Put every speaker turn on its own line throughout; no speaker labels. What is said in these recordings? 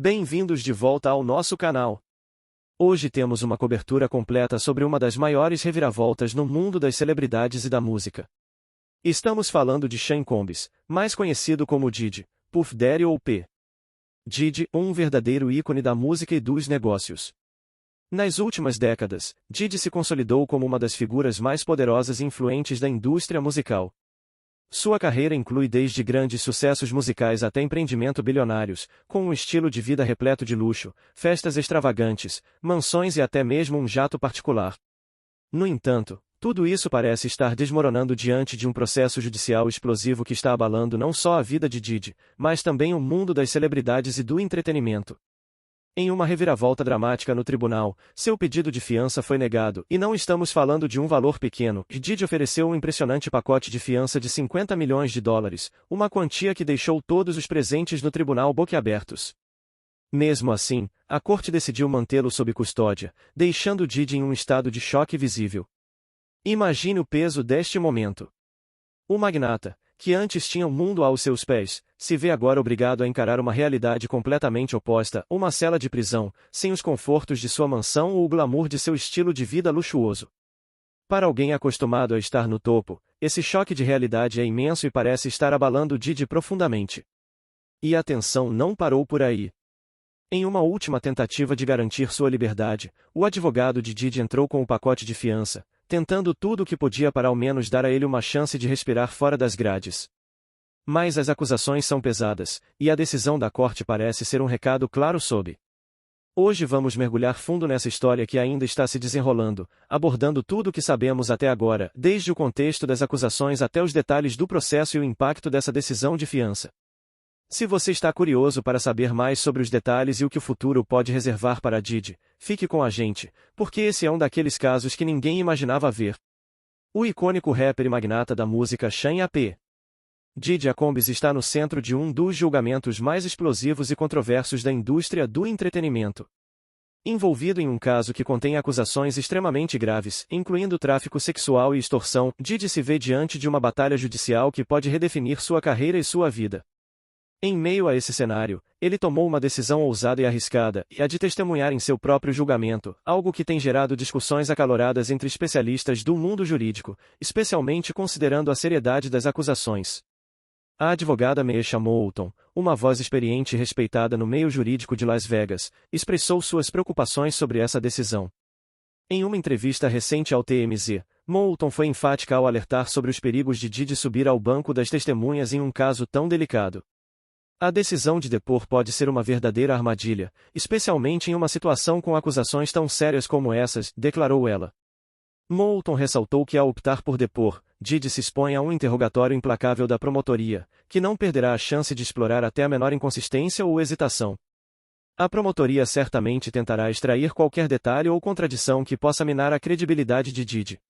Bem-vindos de volta ao nosso canal. Hoje temos uma cobertura completa sobre uma das maiores reviravoltas no mundo das celebridades e da música. Estamos falando de Sean Combs, mais conhecido como Diddy, Puff Daddy ou P. Diddy, um verdadeiro ícone da música e dos negócios. Nas últimas décadas, Diddy se consolidou como uma das figuras mais poderosas e influentes da indústria musical. Sua carreira inclui desde grandes sucessos musicais até empreendimentos bilionários, com um estilo de vida repleto de luxo, festas extravagantes, mansões e até mesmo um jato particular. No entanto, tudo isso parece estar desmoronando diante de um processo judicial explosivo que está abalando não só a vida de Diddy, mas também o mundo das celebridades e do entretenimento. Em uma reviravolta dramática no tribunal, seu pedido de fiança foi negado, e não estamos falando de um valor pequeno. Diddy ofereceu um impressionante pacote de fiança de $50 milhões, uma quantia que deixou todos os presentes no tribunal boquiabertos. Mesmo assim, a corte decidiu mantê-lo sob custódia, deixando Diddy em um estado de choque visível. Imagine o peso deste momento. O magnata, que antes tinha o mundo aos seus pés, se vê agora obrigado a encarar uma realidade completamente oposta, uma cela de prisão, sem os confortos de sua mansão ou o glamour de seu estilo de vida luxuoso. Para alguém acostumado a estar no topo, esse choque de realidade é imenso e parece estar abalando Diddy profundamente. E a tensão não parou por aí. Em uma última tentativa de garantir sua liberdade, o advogado de Diddy entrou com o pacote de fiança, tentando tudo o que podia para ao menos dar a ele uma chance de respirar fora das grades. Mas as acusações são pesadas, e a decisão da corte parece ser um recado claro sobre. Hoje vamos mergulhar fundo nessa história que ainda está se desenrolando, abordando tudo o que sabemos até agora, desde o contexto das acusações até os detalhes do processo e o impacto dessa decisão de fiança. Se você está curioso para saber mais sobre os detalhes e o que o futuro pode reservar para Diddy, fique com a gente, porque esse é um daqueles casos que ninguém imaginava ver. O icônico rapper e magnata da música Sean P. Diddy Combs está no centro de um dos julgamentos mais explosivos e controversos da indústria do entretenimento. Envolvido em um caso que contém acusações extremamente graves, incluindo tráfico sexual e extorsão, Diddy se vê diante de uma batalha judicial que pode redefinir sua carreira e sua vida. Em meio a esse cenário, ele tomou uma decisão ousada e arriscada, a de testemunhar em seu próprio julgamento, algo que tem gerado discussões acaloradas entre especialistas do mundo jurídico, especialmente considerando a seriedade das acusações. A advogada Maisha Moulton, uma voz experiente e respeitada no meio jurídico de Las Vegas, expressou suas preocupações sobre essa decisão. Em uma entrevista recente ao TMZ, Moulton foi enfática ao alertar sobre os perigos de Diddy subir ao banco das testemunhas em um caso tão delicado. A decisão de depor pode ser uma verdadeira armadilha, especialmente em uma situação com acusações tão sérias como essas, declarou ela. Moulton ressaltou que ao optar por depor, Diddy se expõe a um interrogatório implacável da promotoria, que não perderá a chance de explorar até a menor inconsistência ou hesitação. A promotoria certamente tentará extrair qualquer detalhe ou contradição que possa minar a credibilidade de Diddy.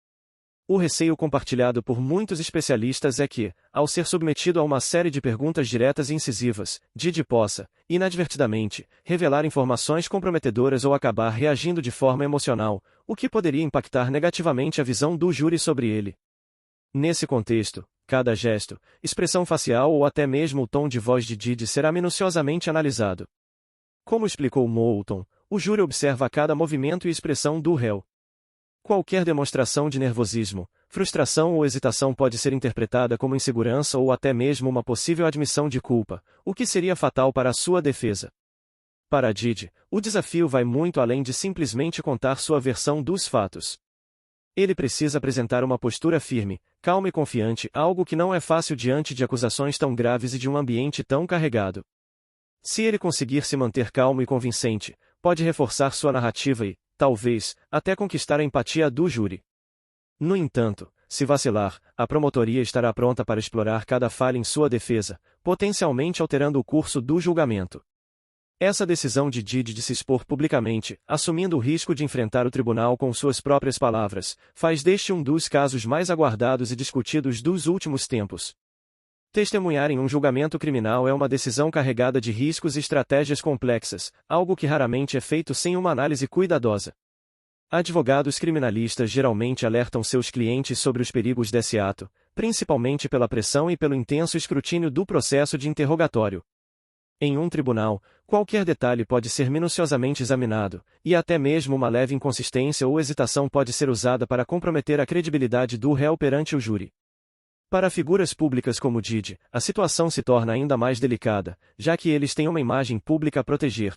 O receio compartilhado por muitos especialistas é que, ao ser submetido a uma série de perguntas diretas e incisivas, Diddy possa, inadvertidamente, revelar informações comprometedoras ou acabar reagindo de forma emocional, o que poderia impactar negativamente a visão do júri sobre ele. Nesse contexto, cada gesto, expressão facial ou até mesmo o tom de voz de Diddy será minuciosamente analisado. Como explicou Moulton, o júri observa cada movimento e expressão do réu. Qualquer demonstração de nervosismo, frustração ou hesitação pode ser interpretada como insegurança ou até mesmo uma possível admissão de culpa, o que seria fatal para a sua defesa. Para Diddy, o desafio vai muito além de simplesmente contar sua versão dos fatos. Ele precisa apresentar uma postura firme, calma e confiante, algo que não é fácil diante de acusações tão graves e de um ambiente tão carregado. Se ele conseguir se manter calmo e convincente, pode reforçar sua narrativa e, talvez, até conquistar a empatia do júri. No entanto, se vacilar, a promotoria estará pronta para explorar cada falha em sua defesa, potencialmente alterando o curso do julgamento. Essa decisão de Diddy de se expor publicamente, assumindo o risco de enfrentar o tribunal com suas próprias palavras, faz deste um dos casos mais aguardados e discutidos dos últimos tempos. Testemunhar em um julgamento criminal é uma decisão carregada de riscos e estratégias complexas, algo que raramente é feito sem uma análise cuidadosa. Advogados criminalistas geralmente alertam seus clientes sobre os perigos desse ato, principalmente pela pressão e pelo intenso escrutínio do processo de interrogatório. Em um tribunal, qualquer detalhe pode ser minuciosamente examinado, e até mesmo uma leve inconsistência ou hesitação pode ser usada para comprometer a credibilidade do réu perante o júri. Para figuras públicas como Diddy, a situação se torna ainda mais delicada, já que eles têm uma imagem pública a proteger.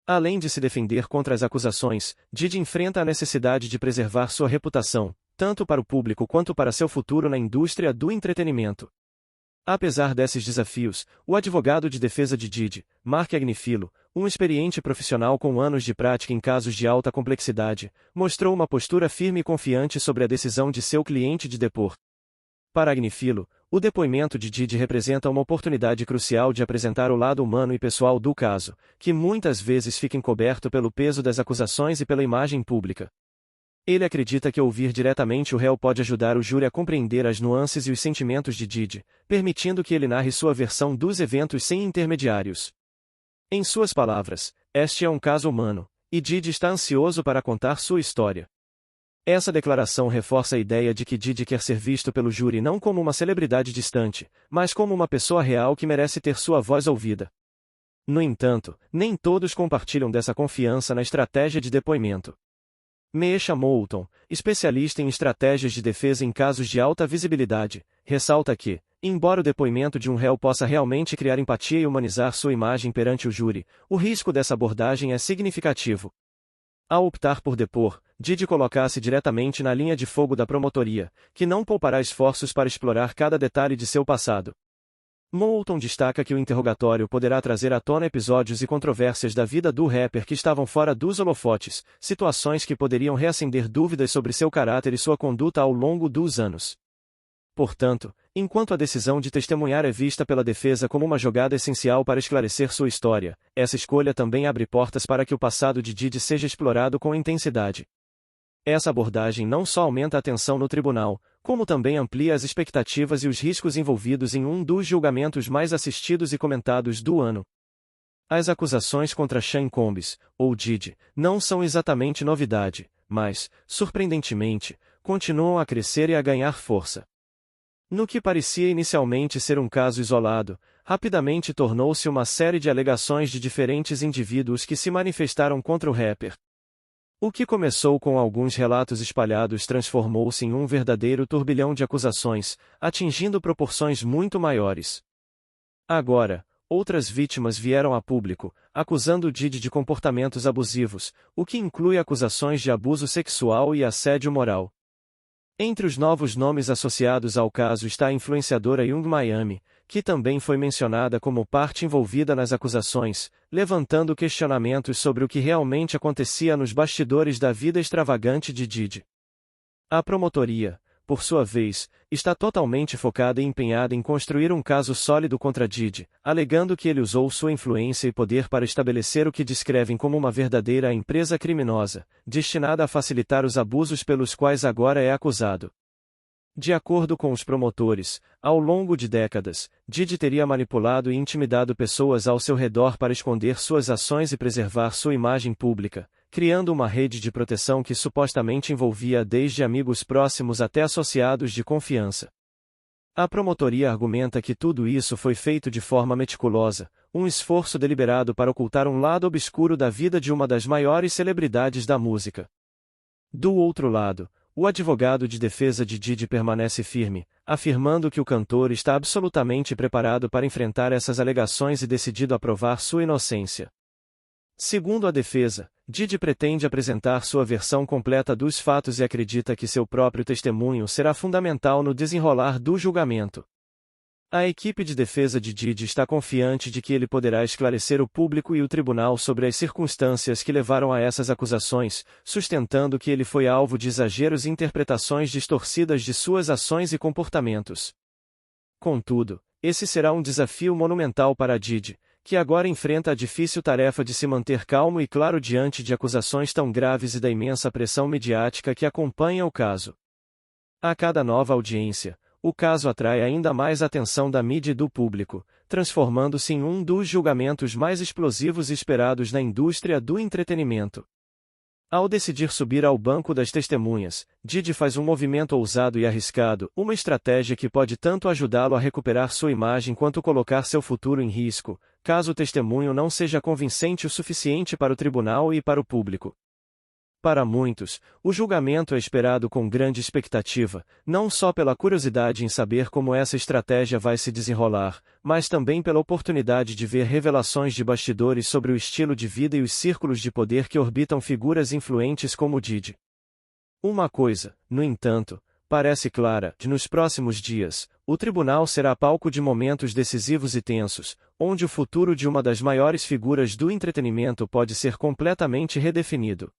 Além de se defender contra as acusações, Diddy enfrenta a necessidade de preservar sua reputação, tanto para o público quanto para seu futuro na indústria do entretenimento. Apesar desses desafios, o advogado de defesa de Diddy, Mark Agnifilo, um experiente profissional com anos de prática em casos de alta complexidade, mostrou uma postura firme e confiante sobre a decisão de seu cliente de depor. Para Agnifilo, o depoimento de Diddy representa uma oportunidade crucial de apresentar o lado humano e pessoal do caso, que muitas vezes fica encoberto pelo peso das acusações e pela imagem pública. Ele acredita que ouvir diretamente o réu pode ajudar o júri a compreender as nuances e os sentimentos de Diddy, permitindo que ele narre sua versão dos eventos sem intermediários. Em suas palavras, este é um caso humano, e Diddy está ansioso para contar sua história. Essa declaração reforça a ideia de que Diddy quer ser visto pelo júri não como uma celebridade distante, mas como uma pessoa real que merece ter sua voz ouvida. No entanto, nem todos compartilham dessa confiança na estratégia de depoimento. Meesha Moulton, especialista em estratégias de defesa em casos de alta visibilidade, ressalta que, embora o depoimento de um réu possa realmente criar empatia e humanizar sua imagem perante o júri, o risco dessa abordagem é significativo. Ao optar por depor, Diddy coloca-se diretamente na linha de fogo da promotoria, que não poupará esforços para explorar cada detalhe de seu passado. Moulton destaca que o interrogatório poderá trazer à tona episódios e controvérsias da vida do rapper que estavam fora dos holofotes, situações que poderiam reacender dúvidas sobre seu caráter e sua conduta ao longo dos anos. Portanto, enquanto a decisão de testemunhar é vista pela defesa como uma jogada essencial para esclarecer sua história, essa escolha também abre portas para que o passado de Diddy seja explorado com intensidade. Essa abordagem não só aumenta a tensão no tribunal, como também amplia as expectativas e os riscos envolvidos em um dos julgamentos mais assistidos e comentados do ano. As acusações contra Sean Combs, ou Diddy, não são exatamente novidade, mas, surpreendentemente, continuam a crescer e a ganhar força. No que parecia inicialmente ser um caso isolado, rapidamente tornou-se uma série de alegações de diferentes indivíduos que se manifestaram contra o rapper. O que começou com alguns relatos espalhados transformou-se em um verdadeiro turbilhão de acusações, atingindo proporções muito maiores. Agora, outras vítimas vieram a público, acusando Diddy de comportamentos abusivos, o que inclui acusações de abuso sexual e assédio moral. Entre os novos nomes associados ao caso está a influenciadora Yung Miami, que também foi mencionada como parte envolvida nas acusações, levantando questionamentos sobre o que realmente acontecia nos bastidores da vida extravagante de Diddy. A promotoria, por sua vez, está totalmente focada e empenhada em construir um caso sólido contra Diddy, alegando que ele usou sua influência e poder para estabelecer o que descrevem como uma verdadeira empresa criminosa, destinada a facilitar os abusos pelos quais agora é acusado. De acordo com os promotores, ao longo de décadas, Diddy teria manipulado e intimidado pessoas ao seu redor para esconder suas ações e preservar sua imagem pública, criando uma rede de proteção que supostamente envolvia desde amigos próximos até associados de confiança. A promotoria argumenta que tudo isso foi feito de forma meticulosa, um esforço deliberado para ocultar um lado obscuro da vida de uma das maiores celebridades da música. Do outro lado, o advogado de defesa de Diddy permanece firme, afirmando que o cantor está absolutamente preparado para enfrentar essas alegações e decidido a provar sua inocência. Segundo a defesa, Diddy pretende apresentar sua versão completa dos fatos e acredita que seu próprio testemunho será fundamental no desenrolar do julgamento. A equipe de defesa de Diddy está confiante de que ele poderá esclarecer o público e o tribunal sobre as circunstâncias que levaram a essas acusações, sustentando que ele foi alvo de exageros e interpretações distorcidas de suas ações e comportamentos. Contudo, esse será um desafio monumental para Diddy, que agora enfrenta a difícil tarefa de se manter calmo e claro diante de acusações tão graves e da imensa pressão midiática que acompanha o caso. A cada nova audiência, o caso atrai ainda mais a atenção da mídia e do público, transformando-se em um dos julgamentos mais explosivos e esperados na indústria do entretenimento. Ao decidir subir ao banco das testemunhas, Diddy faz um movimento ousado e arriscado, uma estratégia que pode tanto ajudá-lo a recuperar sua imagem quanto colocar seu futuro em risco, caso o testemunho não seja convincente o suficiente para o tribunal e para o público. Para muitos, o julgamento é esperado com grande expectativa, não só pela curiosidade em saber como essa estratégia vai se desenrolar, mas também pela oportunidade de ver revelações de bastidores sobre o estilo de vida e os círculos de poder que orbitam figuras influentes como Didi. Uma coisa, no entanto, parece clara: nos próximos dias, o tribunal será palco de momentos decisivos e tensos, onde o futuro de uma das maiores figuras do entretenimento pode ser completamente redefinido.